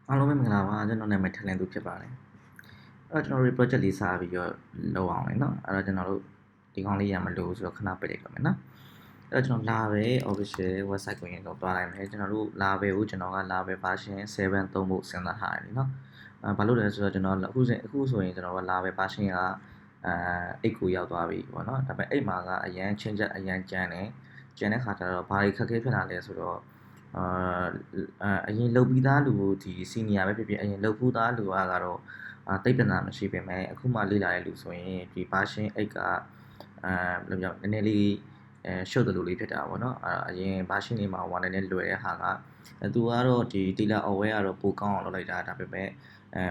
အားလုံးပဲမင်္ဂလာပါကျွန်တော်နာမည်ထလင်သူဖြစ်ပါတယ်အဲ့တော့ကျွန်တော်တို့ project လေးစပြီးတော့လုပ်အောင်လေနော်အဲ့တော့ကျွန်တော်တို့ဒီကောင်လေးရမလို့ဆိုတော့ခဏပိတ်လိုက်တော့မယ်နော်အဲ့တော့ကျွန်တော် Laravel official website ကိုရင်တော့တွားလိုက်မယ်ကျွန်တော်တို့ Laravel ကိုကျွန်တော်က Laravel version 7သုံးဖို့စဉ်းစားထားတယ်လीနော်ဘာလို့လဲဆိုတော့ကျွန်တော်အခုဆိုရင်ကျွန်တော်က Laravel version က8ကိုရောက်သွားပြီပေါ့နော်ဒါပေမဲ့8မှာကအရန် change အရန်ကျန်တယ်ကျန်တဲ့ခါကျတော့ဘာတွေခက်ခဲဖြစ်လာလဲဆိုတော့အရင်လုပ်ပြီးသားလူကိုဒီ senior ပဲဖြစ်ဖြစ်အရင်လုပ်ဘူးသားလူကတော့တိတ်ပနာမရှိပေမဲ့အခုမှလေ့လာတဲ့လူဆိုရင်ဒီ version 8ကဘယ်လိုပြောနည်းနည်းလေးရှုပ်တယ်လို့လေးဖြစ်တာပေါ့နော်အရင် version လေးမှာဟိုနည်းနည်းလွယ်တဲ့ဟာကသူကတော့ဒီ data aware ကတော့ပိုကောင်းအောင်လုပ်လိုက်တာဒါပေမဲ့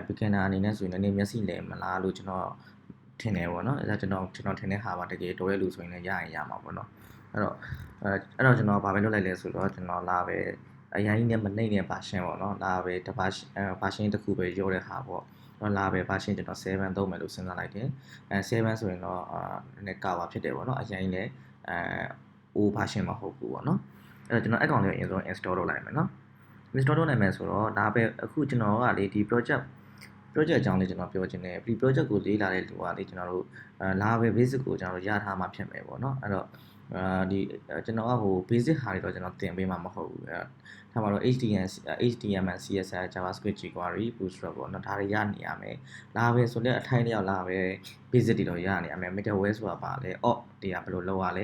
beginner အနေနဲ့ဆိုရင်လည်းမျက်စိလည်မလားလို့ကျွန်တော်ထင်တယ်ပေါ့နော်အဲဒါကျွန်တော်ထင်တဲ့ဟာပါတကယ်တော်တဲ့လူဆိုရင်လည်းရရင်ရမှာပေါ့နော်အဲ့တော့ကျွန်တော်ဗာပဲလုပ်လိုက်လဲဆိုတော့ကျွန်တော်လာပဲအရင်ကြီးနဲ့မနှိမ့်တဲ့ version ပေါ့နော်လာပဲတစ် version တစ်ခုပဲရောတဲ့ဟာပေါ့တော့လာပဲ version ကျွန်တော်7သုံးမယ်လို့စဉ်းစားလိုက်တယ်7ဆိုရင်တော့နည်းနည်းကာပါဖြစ်တယ်ပေါ့နော်အရင်ကြီးလည်းO version မဟုတ်ဘူးပေါ့နော်အဲ့တော့ကျွန်တော်အကောင့်လေးကိုအရင်ဆုံး install လုပ်လိုက်မယ်နော် install လုပ်နိုင်မယ်ဆိုတော့ဒါပဲအခုကျွန်တော်ကလေဒီ project အကြောင်းလေးကျွန်တော်ပြောချင်တယ်ဒီ project ကိုလေ့လာတဲ့လူကလေကျွန်တော်တို့Laravel Basic ကိုကျွန်တော်တို့ရထားမှဖြစ်မယ်ပေါ့နော်အဲ့တော့ဒီကျွန်တော်ကဟို basic ဟာတွေတော့ကျွန်တော်သင်ပေးမှာမဟုတ်ဘူးထားပါတော့ HTML CSS JavaScript jQuery Bootstrap ပေါ့နော်ဒါတွေရနေရမယ်Laravelဆိုတဲ့အထိုင်းတစ်ယောက်Laravel basic တွေတော့ရနေရမယ် middleware ဆိုတာပါလေ Auth တွေကဘယ်လိုလုပ်ရလ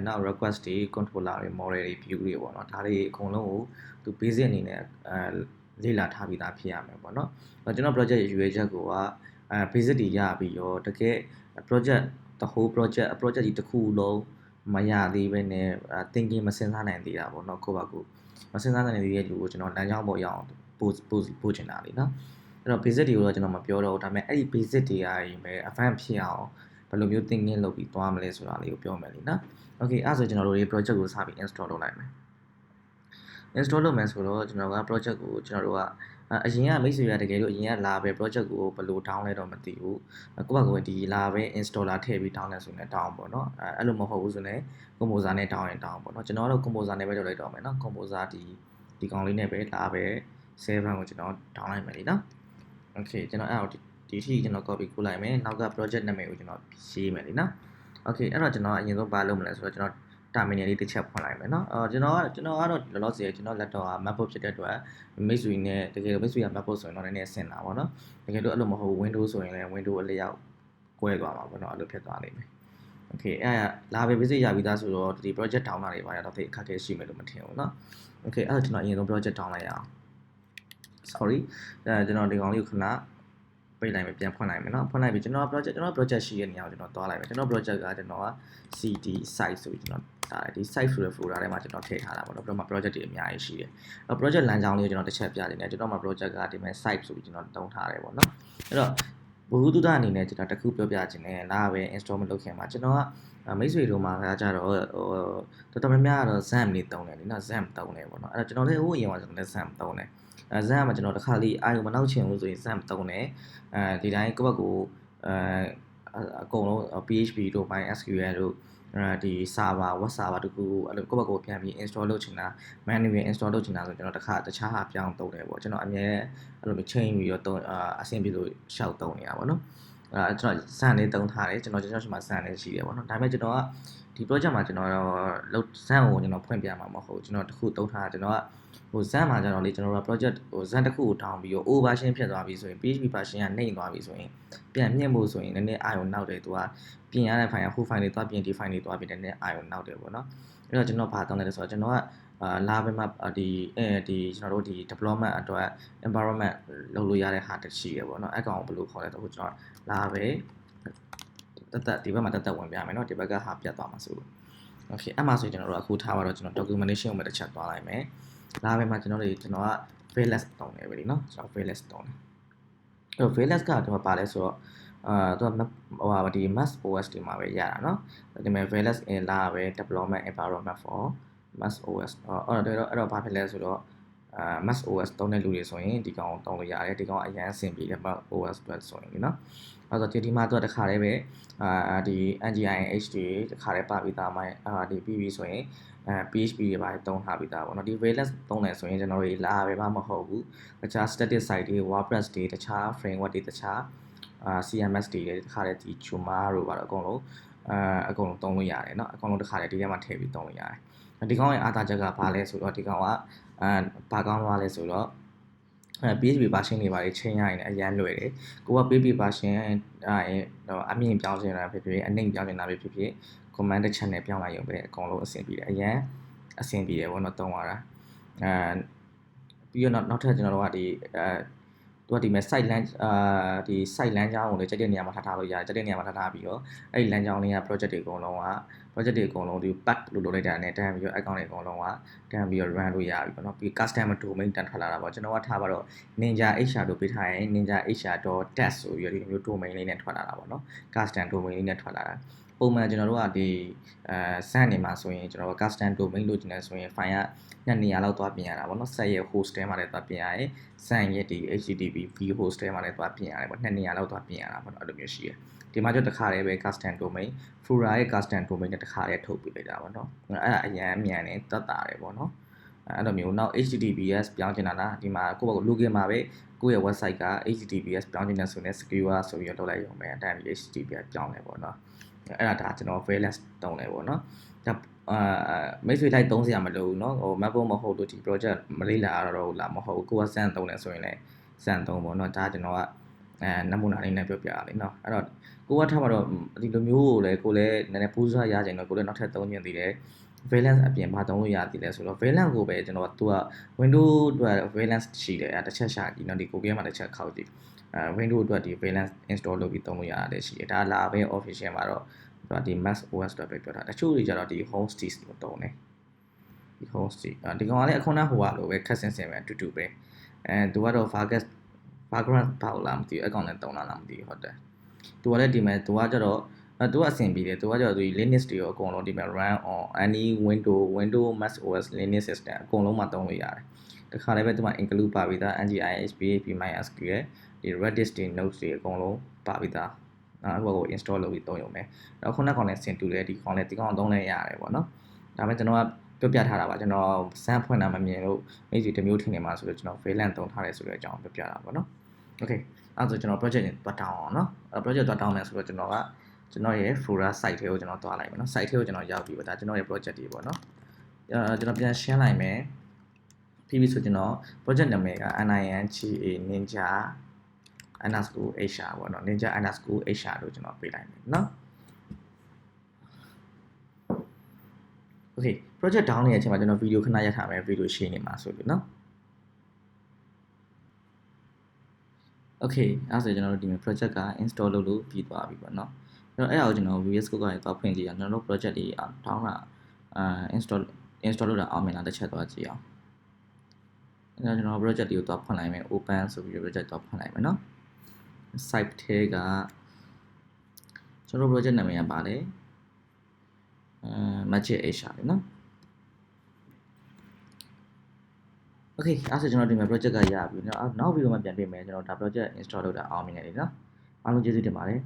ဲနောက် request တွေ controller တွေ model တွေ view တွေပေါ့နော်ဒါတွေအကုန်လုံးကိုသူ basic အနေနဲ့လေ့လာထားပြီးသားဖြစ်ရမယ်ပေါ့နော်ကျွန်တော် project ရွေးချက်ကိုကbasic တွေရပြီးတော့တကယ် project the whole project project ကြီးတစ်ခုလုံးမရသေးဘဲနဲ့thinking မစဉ်းစားနိုင်သေးတာပေါ့နော်ကိုယ့်ဘာကိုမစဉ်းစားနိုင်သေးတဲ့လူကိုကျွန်တော်လမ်းကြောင်းပေါ်ရအောင်ပို့ချင်တာလीနော်အဲ့တော့ basic တွေကိုတော့ကျွန်တော်မပြောတော့ဘူးဒါပေမဲ့အဲ့ဒီ basic တွေအရင်ပဲ advanced ဖြစ်အောင်ဘယ်လိုမျိုး thinking လုပ်ပြီးသွားမလဲဆိုတာလေးကိုပြောမယ်လीနော် okay အဲ့ဆိုကျွန်တော်တို့ဒီ project ကိုစပြီး install လုပ်လိုက်မယ် install လုပ်မယ်ဆိုတော့ကျွန်တော်က project ကိုကျွန်တော်တို့ကအရင်ကမိတ်ဆွေရတကယ်လို့အရင်ကလာပဲ project ကိုဘယ်လို down လဲတော့မသိဘူးကိုယ့်ဘာကိုယ်ဒီလာပဲ installer ထည့်ပြီး down လဲဆိုရင် down ပေါ့နော်အဲ့လိုမဟုတ်ဘူးဆိုရင် composer နဲ့ down ရင် down ပေါ့နော်ကျွန်တော်ကတော့ composer နဲ့ပဲလုပ်လိုက်တော့မယ်နော် composer ဒီကောင်လေးနဲ့ပဲလာပဲ7ကိုကျွန်တော် down လိုက်မယ်လीနော် okay ကျွန်တော်အဲ့တော့ဒီထိကျွန်တော် copy ကိုလိုက်မယ်နောက်က project နာမည်ကိုကျွန်တော်ရေးမယ်လीနော် okay အဲ့တော့ကျွန်တော်အရင်ဆုံးဘာလုပ်မလဲဆိုတော့ကျွန်တော် terminal လေးတစ်ချက်ဖွင့်လိုက်မယ်เนาะကျွန်တော်ကတော့လောလောဆယ်ကျွန်တော် laptop က MacBook ဖြစ်တဲ့အတွက်မိတ်ဆွေနဲ့တကယ်လို့မိတ်ဆွေက MacBook ဆိုရင်တော့နည်းနည်းဆင်တာပေါ့เนาะတကယ်လို့အဲ့လိုမဟုတ် Windows ဆိုရင်လည်း Windows အလျောက်ကွဲသွားမှာပေါ့เนาะအဲ့လိုဖြစ်သွားလိမ့်မယ် okay အဲ့လာပဲ basic ရပြီးသားဆိုတော့ဒီ project down တာတွေပါတော့တိတ်အခက်အခဲရှိမယ်လို့မထင်ဘူးเนาะ okay အဲ့တော့ကျွန်တော်အရင်ဆုံး project down လိုက်ရအောင် sorry ကျွန်တော်ဒီကောင်လေးကိုခဏပိတ်လိုက်မယ်ပြန်ဖွင့်လိုက်မယ်เนาะဖွင့်လိုက်ပြီကျွန်တော် project ရှိတဲ့နေရာကိုကျွန်တော်သွားလိုက်မယ်ကျွန်တော် project ကကျွန်တော်က cd site ဆိုပြီးကျွန်တော်ဒီ site ဆိုတဲ့ folder ထဲမှာကျွန်တော်ထည့်ထားတာပေါ့နော်ပြီးတော့မှ project တွေအများကြီးရှိတယ်အဲ့ project လမ်းကြောင်းလေးကိုကျွန်တော်တစ်ချက်ပြနေတယ်ကျွန်တော်မှာ project ကဒီမဲ့ site ဆိုပြီးကျွန်တော်တုံးထားတယ်ပေါ့နော်အဲ့တော့ဘဝတုဒအနေနဲ့ကျွန်တော်တခုပြောပြချင်တယ်လားပဲ install မလုပ်ခင်မှာကျွန်တော်ကမိတ်ဆွေတို့မှာကကြတော့တော်တော်များများကတော့ XAMPP လေးတုံးတယ်လीနော် XAMPP တုံးတယ်ပေါ့နော်အဲ့တော့ကျွန်တော်လည်းဟိုအရင်ကကျွန်တော်လည်း XAMPP တုံးတယ်XAMPP မှာကျွန်တော်တစ်ခါလေးအာရုံမနောက်ချင်ဘူးဆိုရင် XAMPP တုံးတယ်ဒီတိုင်းကိုယ့်ဘက်ကိုအကုန်လုံး PHP တို့ MySQL တို့ဒီ server web server တခုအဲ့လိုကိုယ့်ဘက်ကိုပြန်ပြီး install လုပ်ချင်တာ manual install လုပ်ချင်တာဆိုကျွန်တော်တခြားဟာပြောင်းသုံးတယ်ပေါ့ကျွန်တော်အမြဲအဲ့လိုချိန်ပြီးတော့အဆင်ပြေလို့ရှောက်သုံးနေတာပေါ့နော်ကျွန်တော်စံလေးသုံးထားတယ်ကျွန်တော်ရှိမှစံလေးရှိတယ်ပေါ့နော်ဒါပေမဲ့ကျွန်တော်ကဒီ project မှာကျွန်တော်လုပ်စံကိုကျွန်တော်ဖွင့်ပြမှာမဟုတ်ကျွန်တော်တခုသုံးထားကျွန်တော်ကဟိုဇန်မှာကျတော့လေကျွန်တော်တို့ project ဟိုဇန်တစ်ခုကိုထောင်ပြီးတော့ over version ဖြစ်သွားပြီဆိုရင် PHP version ကနှိမ့်သွားပြီဆိုရင်ပြန်မြင့်ဖို့ဆိုရင်နည်းနည်းအာရုံနောက်တယ်သူကပြင်ရတဲ့ file ကဟို file တွေသွားပြင်ဒီ file တွေသွားပြင်နည်းနည်းအာရုံနောက်တယ်ပေါ့နော်အဲ့တော့ကျွန်တော်ဘာသုံးလဲဆိုတော့ကျွန်တော်ကလာပဲမှာဒီကျွန်တော်တို့ဒီ development အတွက် environment လုပ်လို့ရတဲ့ဟာတစ်ရှိရပေါ့နော်အဲ့ကောင်ကိုဘယ်လိုခေါ်လဲဆိုတော့ကျွန်တော်လာပဲဒီဘက်မှာတက်ဝင်ပြမယ်နော်ဒီဘက်ကဟာပြတ်သွားမှာဆိုလို့ okay အဲ့မှာဆိုရင်ကျွန်တော်တို့အခုထားပါတော့ကျွန်တော် documentation ကိုပဲတစ်ချက်သွားလိုက်မယ်လာပဲမှာကျွန်တော်က fairless တုံးတယ်ပဲလीနော်ကျွန်တော် fairless တုံးတယ်အဲ့တော့ fairless ကကျွန်တော်ပါလဲဆိုတော့သူကဟိုဟာဒီ mass OS တွေမှာပဲရတာเนาะဒီမှာ fairless in လာပဲ development environment for mass OS အဲ့တော့ဘာဖြစ်လဲဆိုတော့mass OS တုံးတဲ့လူတွေဆိုရင်ဒီကောင်တုံးလို့ရတယ်ဒီကောင်အရင်အဆင်ပြေတယ် mass OS အတွက်ဆိုရင်လीနော်အဲ့တော့ဒီမှာသူကတခါတည်းပဲဒီ NGIH တွေတခါတည်းပါပြီးသားမှဒီပြီးပြီဆိုရင် PHP တွေပါတုံးထားပြီးသားပေါ့နော်ဒီ valence သုံးတယ်ဆိုရင်ကျွန်တော်တို့လာပဲမဟုတ်ဘူးတခြား static site တွေ WordPress တွေတခြား framework တွေတခြားCMS တွေတခါတည်းဒီ Joomla တို့ပါတော့အကုန်လုံးသုံးလို့ရတယ်เนาะအကုန်လုံးတစ်ခါတည်းဒီထဲမှာထည့်ပြီးသုံးလို့ရတယ်ဒီကောင်ရဲ့အားသာချက်ကဘာလဲဆိုတော့ဒီကောင်ကဘာကောင်းသွားလဲဆိုတော့PHP version တွေပါလေချိန်ရရင်အရန်လွယ်တယ်ကိုက PHP version အမြင့်ပြောင်းချင်တာဖြစ်ဖြစ်အနှိမ့်ပြောင်းချင်တာဖြစ်ဖြစ် command တစ်ချက်နဲ့ပြောင်းလိုက်ရုံပဲအကုန်လုံးအဆင်ပြေတယ်အရန်အဆင်ပြေတယ်ပေါ့နော်သုံးရတာပြီးတော့နောက်ထပ်ကျွန်တော်တို့ကဒီသူကဒီမဲ့ site land ဒီ site land ကြောင်းကိုလည်းချက်တဲ့နေရာမှာထားလို့ရတယ်ချက်တဲ့နေရာမှာထားပြီးတော့အဲ့ဒီ land ကြောင်းလေးက project တွေအကုန်လုံးက project တွေအကုန်လုံးဒီ pack လို့လုပ်လိုက်တာနဲ့တန်းပြီးတော့ account တွေအကုန်လုံးကတန်းပြီးတော့ run လို့ရပြီပေါ့နော်ပြီး customer domain တန်းထွက်လာတာပေါ့ကျွန်တော်ကထားပါတော့ NinjaHR တို့ပေးထားရင် NinjaHR.test ဆိုပြီးတော့ဒီလိုမျိုး domain လေးနဲ့ထွက်လာတာပေါ့နော် custom domain လေးနဲ့ထွက်လာတာပုံမှန်ကျွန်တော်တို့ကဒီစမ်းနေမှာဆိုရင်ကျွန်တော်တို့ custom domain လို့ကျင်နေဆိုရင် file ကနှစ်နေရာလောက်သွားပြင်ရတာပေါ့နော် set ရဲ့ host ထဲမှာလည်းသွားပြင်ရတယ်စမ်းရဲ့ဒီ http v host ထဲမှာလည်းသွားပြင်ရတယ်ပေါ့နှစ်နေရာလောက်သွားပြင်ရတာပေါ့နော်အဲ့လိုမျိုးရှိတယ်ဒီမှာကျတော့တစ်ခါတည်းပဲ custom domain Fura ရဲ့ custom domain နဲ့တစ်ခါတည်းထုတ်ပေးလိုက်တာပေါ့နော်အဲ့ဒါအရင်မြန်နေတက်တာတယ်ပေါ့နော်အဲ့လိုမျိုးနောက် https ပြောင်းချင်တာလားဒီမှာကိုယ့်ဘက်ကို login မှာပဲကိုယ့်ရဲ့ website က https ပြောင်းချင်တဲ့ဆိုရင် secure ဆိုပြီးတော့လုပ်လိုက်ရုံပဲအတိုင်း https ပြောင်းတယ်ပေါ့နော်အဲ့ဒါကျွန်တော် valence တုံးတယ်ပေါ့နော်ဒါမိတ်ဆွေလိုက်သုံးစရာမလိုဘူးเนาะဟို macbook မဟုတ်လို့ဒီ project မလေးလာတော့လားမဟုတ်ဘူးကိုကစမ်းသုံးတယ်ဆိုရင်လည်းစမ်းသုံးပေါ့เนาะဒါကျွန်တော်ကနမူနာလေးနဲ့ပြောပြရလိမ့်เนาะအဲ့တော့ကိုကထားမှာတော့ဒီလိုမျိုးကိုလည်းကိုလည်းနည်းနည်းပူးစားရခြင်းတော့ကိုလည်းနောက်ထပ်သုံးခြင်းသေးတယ် valence အပြင်ဘာသုံးလို့ရသေးလဲဆိုတော့ valence ကိုပဲကျွန်တော်ကသူက windows အတွက် valence ရှိတယ်တစ်ချက်ရှာကြည့်เนาะဒီ Google မှာတစ်ချက်ခောက်ကြည့်windows အတွက်ဒီ valence install လုပ်ပြီးသုံးလို့ရတယ်ရှိတယ်ဒါလာပဲ official မှာတော့ဒီ Mac OS တော့ပဲပြောတာတချို့တွေကျတော့ဒီ home state ကိုတုံးတယ်ဒီ home state ဒီကောင်ကလည်းအခုနကဟိုကလိုပဲခက်ဆင်ဆင်ပဲအတူတူပဲသူကတော့ background ပေါ့လားမသိဘူးအကောင့်နဲ့တုံးလာလားမသိဘူးဟုတ်တယ်သူကလည်းဒီမဲ့သူကကျတော့သူကအဆင်ပြေတယ်သူကကျတော့ဒီ Linux တွေရောအကုန်လုံးဒီမဲ့ run on any window Mac OS Linux system အကုန်လုံးမှာတုံးလို့ရတယ်တခါလည်းပဲသူက include ပါပြီးသား NGIS PHP MySQL ဒီ Redis တွေ Notes တွေအကုန်လုံးပါပြီးသားဟိုကို install လုပ်ပြီးသုံးရုံပဲအခုနကောင်လည်းဆင်တူတယ်ဒီကောင်လည်းဒီကောင်သုံးလဲရတယ်ပေါ့နော်ဒါပေမဲ့ကျွန်တော်ကပြောပြထားတာပါကျွန်တော်စမ်းဖွင့်တာမမြင်လို့မိတ်ဆွေတစ်မျိုးထင်နေမှာဆိုတော့ကျွန်တော် valence သုံးထားတယ်ဆိုတဲ့အကြောင်းပြောပြတာပေါ့နော် okay အဲ့ဆိုကျွန်တော် project နဲ့တွတ်တောင်းအောင်နော် project တွတ်တောင်းမယ်ဆိုတော့ကျွန်တော်ရဲ့ Fora site ထဲကိုကျွန်တော်တွားလိုက်မယ်နော် site ထဲကိုကျွန်တော်ရောက်ပြီပေါ့ဒါကျွန်တော်ရဲ့ project တွေပေါ့နော်ကျွန်တော်ပြန်ရှင်းလိုက်မယ်ပြီးပြီဆိုကျွန်တော် project နာမည်က NinjaHR ပေါ့နော် NinjaHR လို့ကျွန်တော်ပေးလိုက်မယ်နော် okay project down နေတဲ့အချိန်မှာကျွန်တော်ဗီဒီယိုခဏရပ်ထားမယ်ဗီဒီယိုရှင်းနေမှာဆိုလို့နော် okay အဲ့ဆိုကျွန်တော်တို့ဒီမှာ project က install လုပ်လို့ပြီးသွားပြီပေါ့နော်အဲ့တော့အဲ့ဒါကိုကျွန်တော် VS Code ကနေသွားဖွင့်ကြည့်အောင်ကျွန်တော်တို့ project တွေတောင်းတာinstall လုပ်တာအောင်မြင်လားတစ်ချက်သွားကြည့်အောင်အဲ့တော့ကျွန်တော် project တွေကိုသွားဖွင့်လိုက်မယ် open ဆိုပြီး project သွားဖွင့်လိုက်မယ်နော် site ထဲကကျွန်တော် project နာမည်ကပါလေNinjaHR လေနော် okay အဲ့ဆိုကျွန်တော်ဒီမှာ project ကရပြီเนาะနောက်ဗီဒီယိုမှာပြန်တွေ့မယ်ကျွန်တော်ဒါ project install လုပ်တာအောင်မြင်နေတယ်เนาะအားလုံးကျေးဇူးတင်ပါတယ်